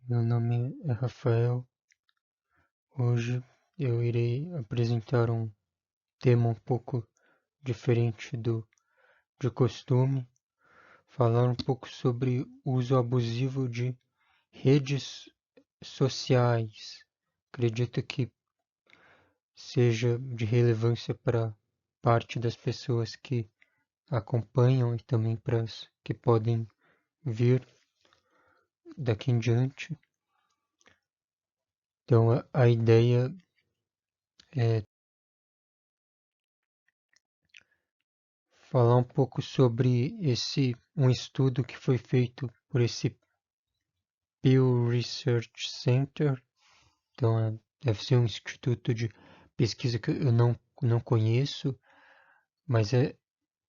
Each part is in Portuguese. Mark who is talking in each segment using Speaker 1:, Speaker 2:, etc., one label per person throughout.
Speaker 1: Meu nome é Rafael. Hoje eu irei apresentar um tema um pouco diferente do de costume, falar um pouco sobre o uso abusivo de redes sociais. Acredito que seja de relevância para parte das pessoas que acompanham e também para as que podem vir daqui em diante. Então a ideia é falar um pouco sobre um estudo que foi feito por esse Pew Research Center. Então, deve ser um instituto de pesquisa que eu não conheço, mas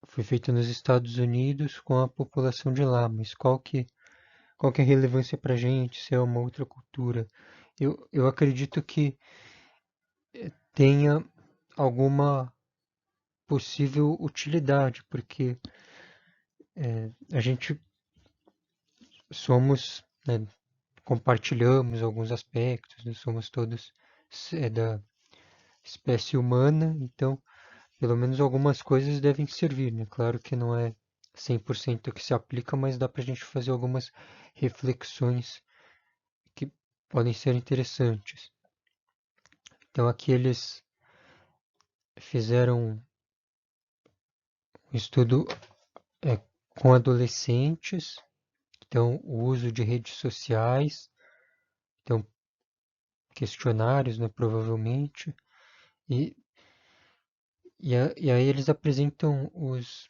Speaker 1: foi feito nos Estados Unidos com a população de lá. Mas qual que é a relevância para a gente, se é uma outra cultura? Eu acredito que tenha alguma possível utilidade, porque a gente somos, né, compartilhamos alguns aspectos, né, somos todos da espécie humana, então pelo menos algumas coisas devem servir, né? Claro que não é 100% que se aplica, mas dá para a gente fazer algumas reflexões que podem ser interessantes. Então aqui eles fizeram um estudo é, com adolescentes, então o uso de redes sociais, então questionários, né, provavelmente, e, e aí eles apresentam os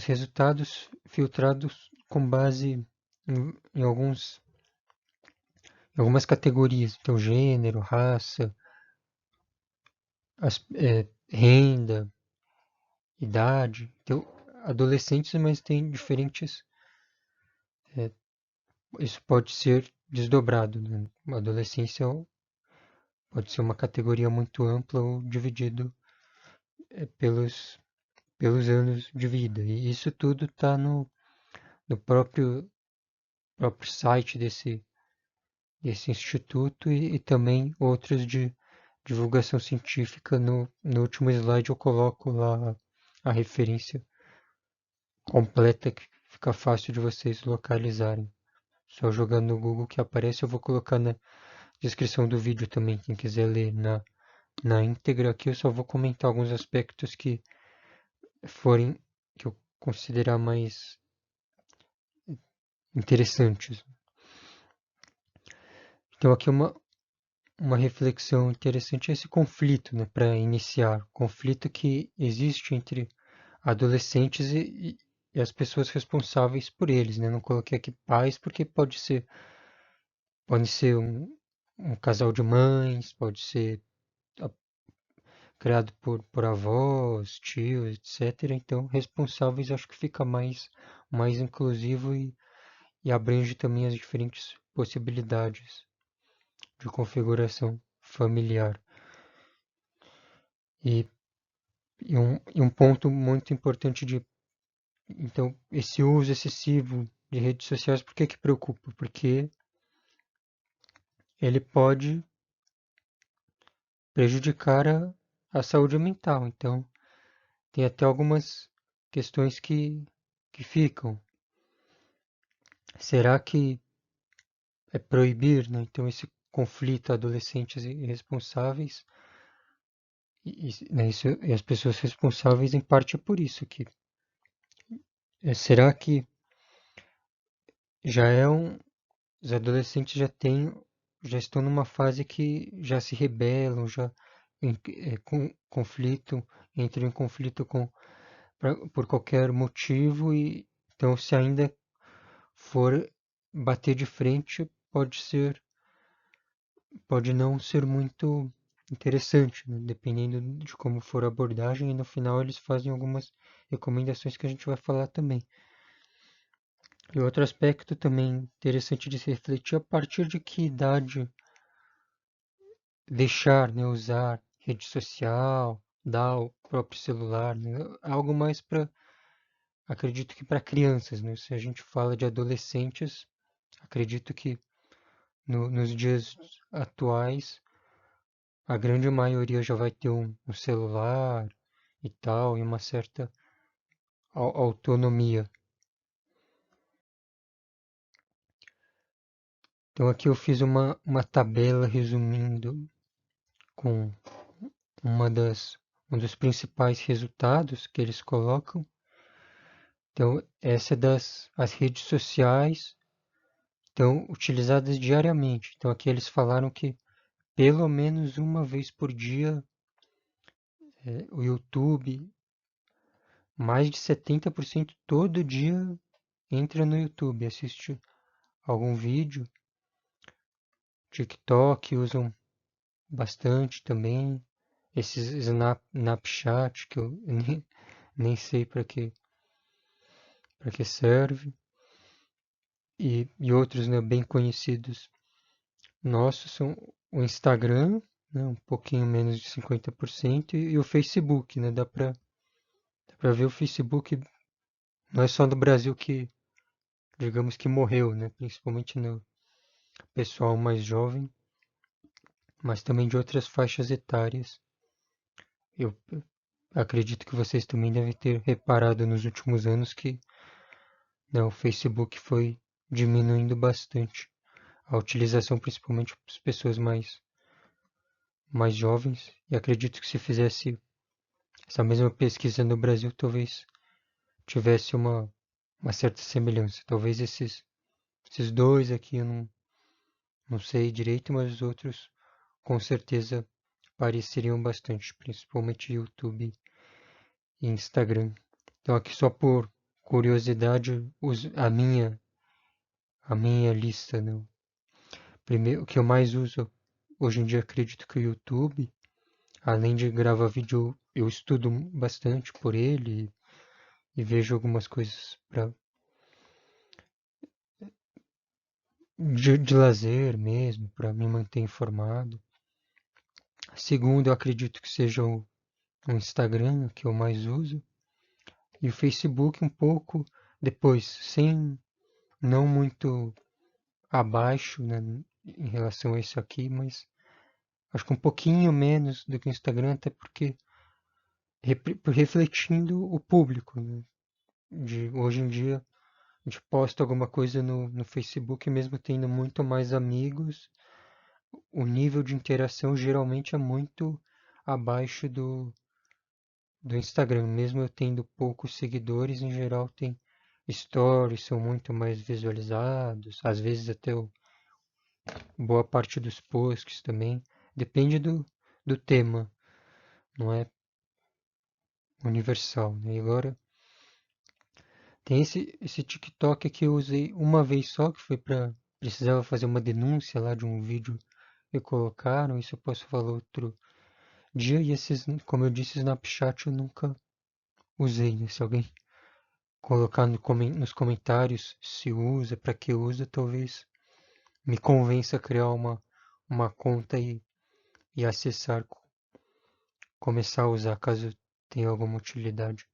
Speaker 1: resultados filtrados com base em algumas categorias, então gênero, raça, renda, idade, então adolescentes, mas tem diferentes, isso pode ser desdobrado, né? A adolescência pode ser uma categoria muito ampla ou dividido pelos anos de vida, e isso tudo está no próprio site desse instituto e também outros de divulgação científica. No último slide eu coloco lá a referência completa que fica fácil de vocês localizarem. Só jogando no Google que aparece, eu vou colocar na descrição do vídeo também, quem quiser ler na íntegra aqui, eu só vou comentar alguns aspectos que eu considerar mais interessantes. Então aqui uma reflexão interessante é esse conflito, né, para iniciar, conflito que existe entre adolescentes e as pessoas responsáveis por eles, né? Não coloquei aqui pais porque pode ser um casal de mães, pode ser a- criado por avós, tios, etc. Então, responsáveis acho que fica mais inclusivo e abrange também as diferentes possibilidades de configuração familiar. E, e um ponto muito importante então, esse uso excessivo de redes sociais, por que preocupa? Porque ele pode prejudicar a saúde mental. Então, tem até algumas questões que ficam. Será que é proibir, né? Então, esse conflito adolescentes irresponsáveis né, e as pessoas responsáveis em parte é por isso que será que já é os adolescentes já estão numa fase que já se rebelam, já com conflito, entram em conflito por qualquer motivo e então se ainda for bater de frente pode não ser muito interessante, né? Dependendo de como for a abordagem e no final eles fazem algumas recomendações que a gente vai falar também. E outro aspecto também interessante de se refletir, a partir de que idade deixar, né, usar rede social, dar o próprio celular, né, algo mais acredito que para crianças, né, se a gente fala de adolescentes, acredito que nos dias atuais, a grande maioria já vai ter um celular e tal, e uma certa autonomia. Então aqui eu fiz uma tabela resumindo com um dos principais resultados que eles colocam. Então, essa é as redes sociais, então, utilizadas diariamente. Então, aqui eles falaram que pelo menos uma vez por dia, o YouTube, mais de 70% todo dia entra no YouTube, assiste algum vídeo. TikTok usam bastante também. Esses Snapchat, que eu nem sei para que serve. E outros, né, bem conhecidos nossos são o Instagram, né, um pouquinho menos de 50%, e o Facebook, né, dá pra ver o Facebook, não é só no Brasil que, digamos que morreu, né, principalmente no pessoal mais jovem, mas também de outras faixas etárias. Eu acredito que vocês também devem ter reparado nos últimos anos que, né, o Facebook foi diminuindo bastante a utilização, principalmente para as pessoas mais jovens, e acredito que se fizesse essa mesma pesquisa no Brasil, talvez tivesse uma certa semelhança. Talvez esses dois aqui eu não sei direito, mas os outros com certeza pareceriam bastante, principalmente YouTube e Instagram. Então aqui só por curiosidade, a minha lista, né? Primeiro, o que eu mais uso hoje em dia acredito que o YouTube, além de gravar vídeo, eu estudo bastante por ele e vejo algumas coisas de lazer mesmo, para me manter informado. Segundo, eu acredito que seja o Instagram que eu mais uso. E o Facebook um pouco depois, sem não muito abaixo, né, em relação a isso aqui, mas acho que um pouquinho menos do que o Instagram, até porque refletindo o público, né, de hoje em dia a gente posta alguma coisa no Facebook, mesmo tendo muito mais amigos, o nível de interação geralmente é muito abaixo do Instagram. Mesmo eu tendo poucos seguidores, em geral tem stories, são muito mais visualizados, às vezes até boa parte dos posts também. Depende do tema, não é universal, né? E agora tem esse TikTok que eu usei uma vez só, que foi para precisava fazer uma denúncia lá de um vídeo que colocaram, isso eu posso falar outro dia. E esses, como eu disse, Snapchat eu nunca usei, né? Se alguém colocar nos comentários se usa, para que usa, talvez me convença a criar uma conta e acessar, começar a usar caso tenha alguma utilidade.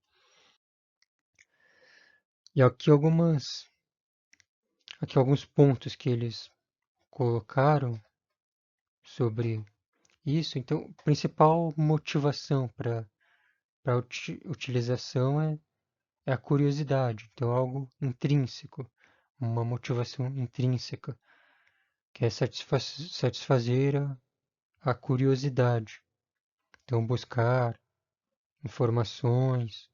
Speaker 1: E aqui alguns pontos que eles colocaram sobre isso. Então, a principal motivação para utilização é a curiosidade. Então, algo intrínseco, uma motivação intrínseca, que é satisfazer a curiosidade. Então, buscar informações,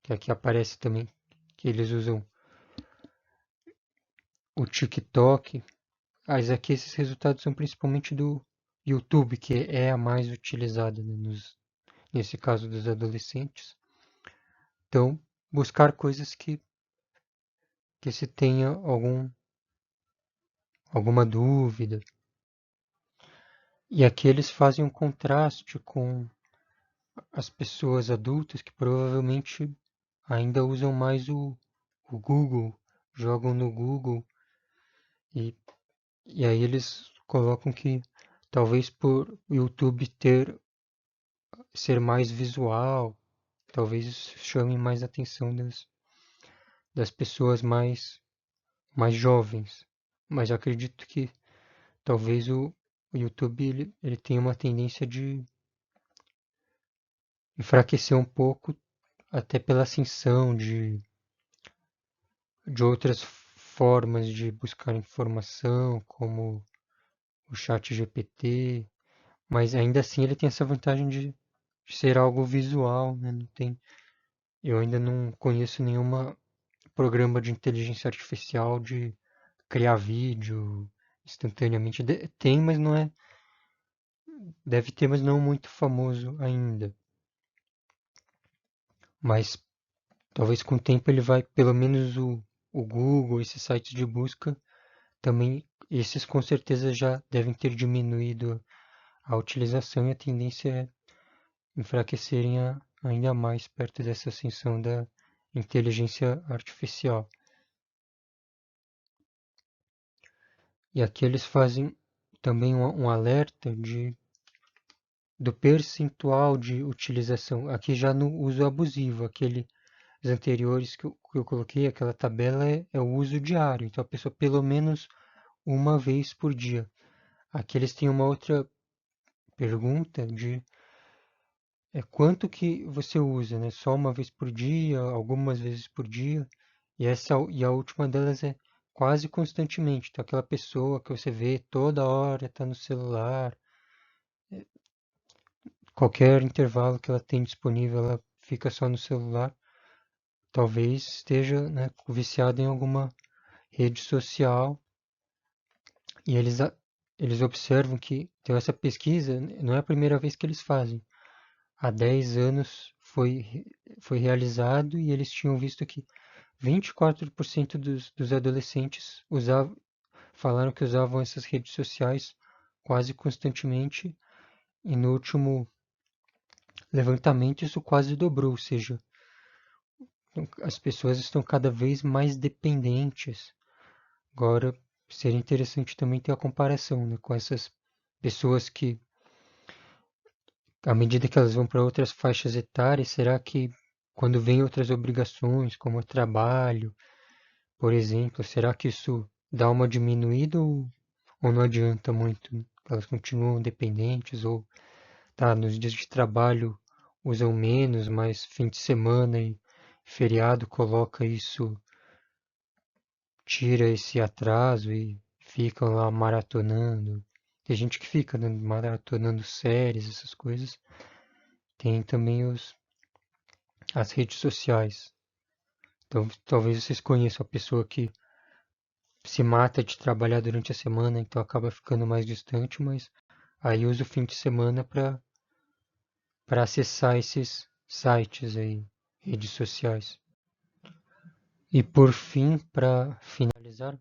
Speaker 1: que aqui aparece também que eles usam o TikTok. Mas aqui esses resultados são principalmente do YouTube, que é a mais utilizada, né, nesse caso dos adolescentes. Então, buscar coisas que se tenha alguma dúvida. E aqui eles fazem um contraste com as pessoas adultas que provavelmente ainda usam mais o Google, jogam no Google e, e aí eles colocam que talvez por o YouTube ser mais visual, talvez isso chame mais a atenção das pessoas mais jovens. Mas eu acredito que talvez o YouTube ele tenha uma tendência de enfraquecer um pouco, até pela ascensão de outras formas de buscar informação, como o chat GPT, mas ainda assim ele tem essa vantagem de ser algo visual, né? Não tem, eu ainda não conheço nenhum programa de inteligência artificial de criar vídeo instantaneamente. Tem, mas não é, deve ter, mas não muito famoso ainda. Mas talvez com o tempo ele vai, pelo menos o Google, esses sites de busca, também, esses com certeza já devem ter diminuído a utilização e a tendência é enfraquecerem ainda mais perto dessa ascensão da inteligência artificial. E aqui eles fazem também um alerta do percentual de utilização. Aqui já no uso abusivo, aqueles anteriores que eu coloquei, aquela tabela é o uso diário. Então a pessoa pelo menos uma vez por dia. Aqui eles têm uma outra pergunta de quanto que você usa, né? Só uma vez por dia, algumas vezes por dia. E a última delas é quase constantemente. Então aquela pessoa que você vê toda hora está no celular, qualquer intervalo que ela tem disponível, ela fica só no celular. Talvez esteja, né, viciada em alguma rede social. E eles observam que, então essa pesquisa não é a primeira vez que eles fazem. Há 10 anos foi realizado e eles tinham visto que 24% dos adolescentes falaram que usavam essas redes sociais quase constantemente e no último levantamento isso quase dobrou, ou seja, as pessoas estão cada vez mais dependentes. Agora, seria interessante também ter a comparação, né, com essas pessoas que, à medida que elas vão para outras faixas etárias, será que quando vem outras obrigações, como o trabalho, por exemplo, será que isso dá uma diminuída ou não adianta muito? Elas continuam dependentes ou tá, nos dias de trabalho usam menos, mas fim de semana e feriado coloca isso, tira esse atraso e ficam lá maratonando. Tem gente que fica, né, maratonando séries, essas coisas. Tem também as redes sociais. Então, talvez vocês conheçam a pessoa que se mata de trabalhar durante a semana, então acaba ficando mais distante, mas aí usa o fim de semana para acessar esses sites aí, redes sociais. E por fim, para finalizar,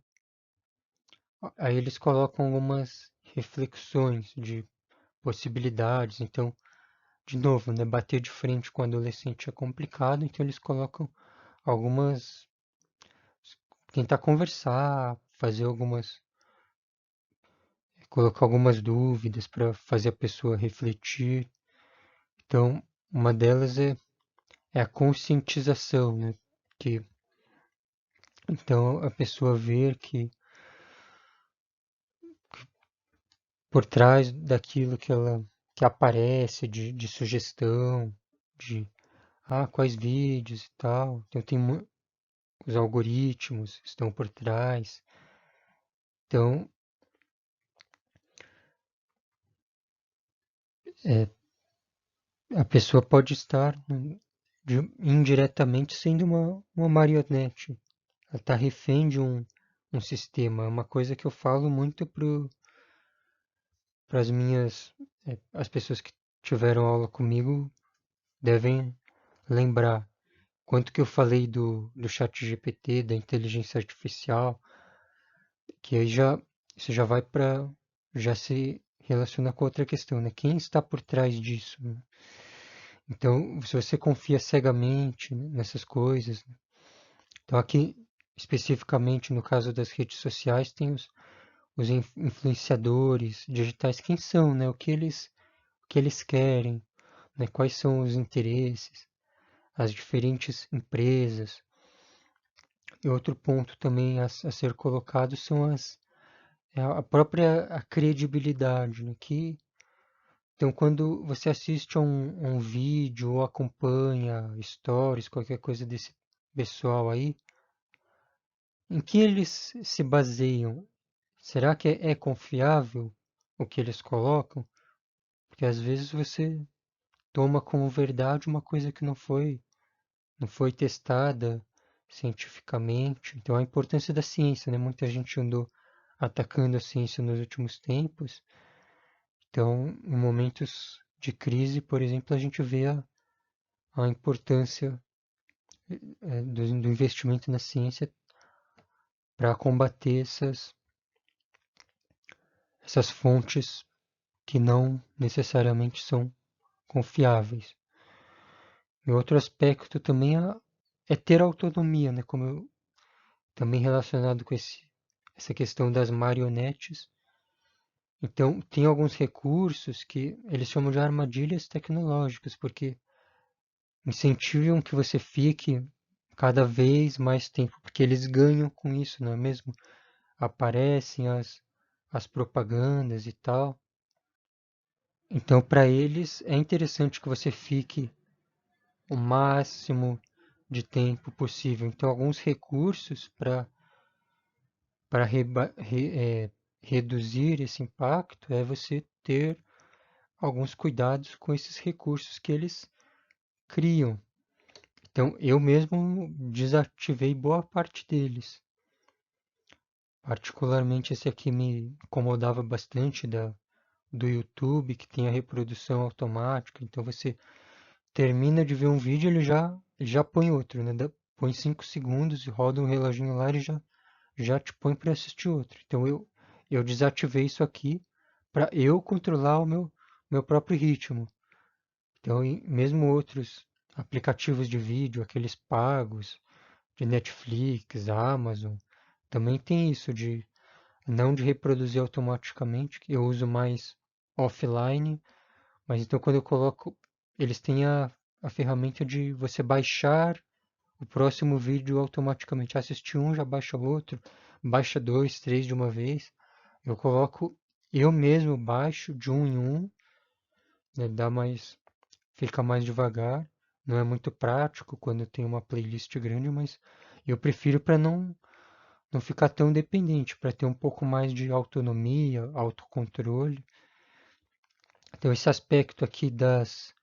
Speaker 1: aí eles colocam algumas reflexões de possibilidades. Então, de novo, né, bater de frente com o adolescente é complicado, então eles colocam algumas, tentar conversar, colocar algumas dúvidas para fazer a pessoa refletir. Então, uma delas é a conscientização, né? Que, então, a pessoa ver que por trás daquilo que aparece de sugestão, de quais vídeos e tal. Então os algoritmos estão por trás. Então, é, a pessoa pode estar indiretamente sendo uma marionete. Ela está refém de um sistema. É uma coisa que eu falo muito para as pessoas que tiveram aula comigo devem lembrar. Quanto que eu falei do chat GPT, da inteligência artificial, que aí isso já vai já se relaciona com outra questão, né? Quem está por trás disso, né? Então, se você confia cegamente, né, nessas coisas, né? Então aqui, especificamente no caso das redes sociais, tem os influenciadores digitais, quem são, né? O que eles querem, né? Quais são os interesses, as diferentes empresas. E outro ponto também a ser colocado são é a própria a credibilidade, né? Então, quando você assiste a um vídeo ou acompanha stories, qualquer coisa desse pessoal aí, em que eles se baseiam? Será que é confiável o que eles colocam? Porque às vezes você toma como verdade uma coisa que não foi testada cientificamente. Então, a importância da ciência, né? Muita gente andou atacando a ciência nos últimos tempos. Então, em momentos de crise, por exemplo, a gente vê a importância do investimento na ciência para combater essas fontes que não necessariamente são confiáveis. E outro aspecto também é ter autonomia, né? Como também relacionado com essa questão das marionetes. Então, tem alguns recursos que eles chamam de armadilhas tecnológicas, porque incentivam que você fique cada vez mais tempo, porque eles ganham com isso, não é mesmo? Aparecem as propagandas e tal. Então, para eles, é interessante que você fique o máximo de tempo possível. Então, alguns recursos para reduzir esse impacto é você ter alguns cuidados com esses recursos que eles criam. Então, eu mesmo desativei boa parte deles. Particularmente esse aqui me incomodava bastante do YouTube, que tem a reprodução automática. Então, você termina de ver um vídeo, ele já põe outro, né? Põe 5 segundos e roda um reloginho lá e já te põe para assistir outro. Então, eu desativei isso aqui para eu controlar o meu próprio ritmo. Então, mesmo outros aplicativos de vídeo, aqueles pagos, de Netflix, Amazon, também tem isso de não de reproduzir automaticamente, que eu uso mais offline, mas então quando eu coloco, eles têm a ferramenta de você baixar o próximo vídeo automaticamente. Assistir um, já baixa outro, baixa dois, três de uma vez. Eu coloco, eu mesmo baixo de um em um, né, fica mais devagar. Não é muito prático quando eu tenho uma playlist grande, mas eu prefiro para não ficar tão dependente, para ter um pouco mais de autonomia, autocontrole. Então, esse aspecto aqui das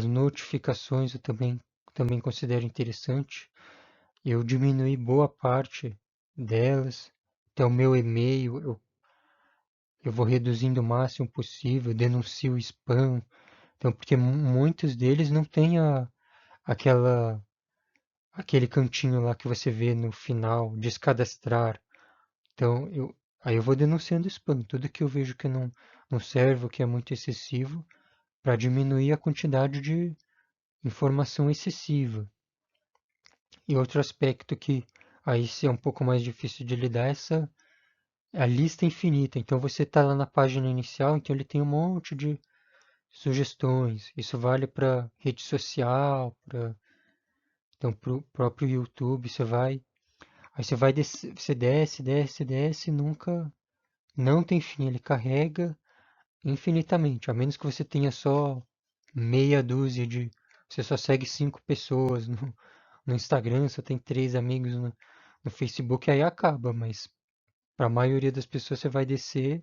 Speaker 1: notificações eu também considero interessante. Eu diminuí boa parte delas. Então, o meu e-mail eu vou reduzindo o máximo possível, denuncio o spam. Então, porque muitos deles não têm aquela aquele cantinho lá que você vê no final, descadastrar. Então, aí eu vou denunciando spam, tudo que eu vejo que não serve, ou que é muito excessivo, para diminuir a quantidade de informação excessiva. E outro aspecto que aí se é um pouco mais difícil de lidar, é a lista infinita. Então você está lá na página inicial, então ele tem um monte de sugestões. Isso vale para rede social, então para o próprio YouTube, aí você vai você desce, desce, desce, nunca não tem fim, ele carrega infinitamente, a menos que você tenha só meia dúzia você só segue 5 pessoas no Instagram, só tem 3 amigos no Facebook, aí acaba, mas para a maioria das pessoas você vai descer,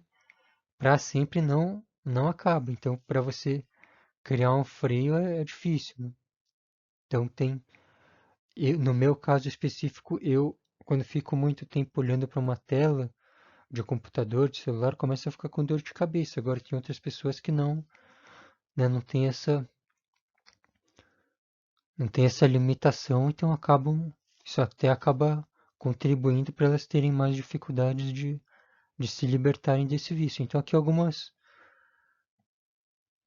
Speaker 1: para sempre não acaba. Então, para você criar um freio é difícil, né? Então no meu caso específico, eu quando fico muito tempo olhando para uma tela de computador, de celular, começa a ficar com dor de cabeça. Agora tem outras pessoas que não, né, não tem essa limitação, então isso até acaba contribuindo para elas terem mais dificuldades de se libertarem desse vício. Então aqui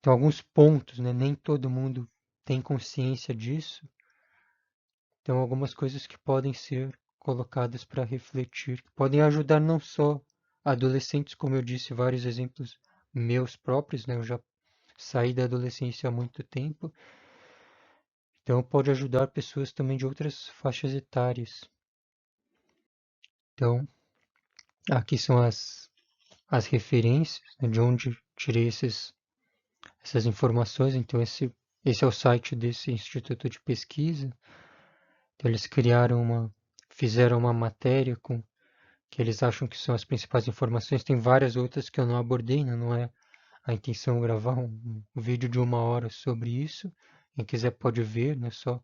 Speaker 1: tem alguns pontos, né? Nem todo mundo tem consciência disso. Então algumas coisas que podem ser colocadas para refletir, que podem ajudar não só adolescentes, como eu disse, vários exemplos meus próprios, né? Eu já saí da adolescência há muito tempo, então pode ajudar pessoas também de outras faixas etárias. Então, aqui são as referências, né, de onde tirei essas informações. Então, esse é o site desse instituto de pesquisa. Então, eles fizeram uma matéria com que eles acham que são as principais informações. Tem várias outras que eu não abordei, né? Não é a intenção gravar um vídeo de 1 hora sobre isso. Quem quiser pode ver, né? Só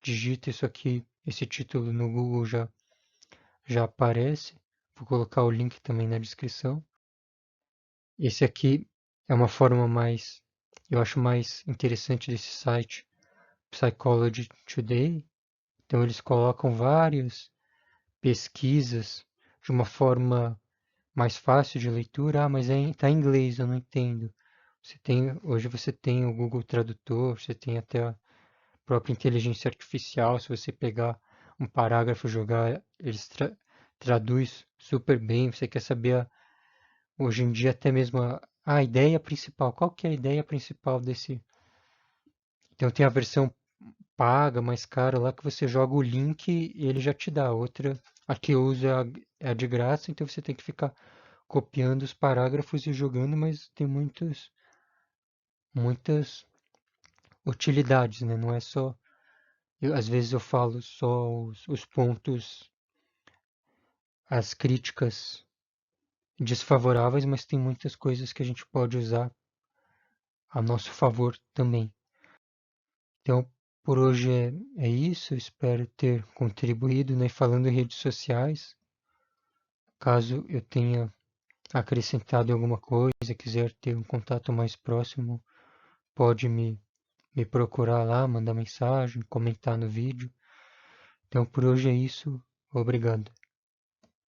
Speaker 1: digita isso aqui, esse título no Google já aparece. Vou colocar o link também na descrição. Esse aqui é uma forma eu acho mais interessante desse site, Psychology Today. Então eles colocam várias pesquisas de uma forma mais fácil de leitura. Ah, mas tá em inglês, eu não entendo. Hoje você tem o Google Tradutor, você tem até a própria inteligência artificial. Se você pegar um parágrafo e jogar, eles traduz super bem. Você quer saber hoje em dia até mesmo a ideia principal. Qual que é a ideia principal desse? Então tem a versão paga, mais cara lá, que você joga o link e ele já te dá. Outra, a que eu uso é a de graça, então você tem que ficar copiando os parágrafos e jogando, mas tem muitas utilidades, né? Não é só. Às vezes eu falo só os pontos, as críticas desfavoráveis, mas tem muitas coisas que a gente pode usar a nosso favor também. Então, por hoje é isso. Espero ter contribuído, né? Falando em redes sociais, caso eu tenha acrescentado alguma coisa, quiser ter um contato mais próximo, pode me procurar lá, mandar mensagem, comentar no vídeo. Então, por hoje é isso. Obrigado.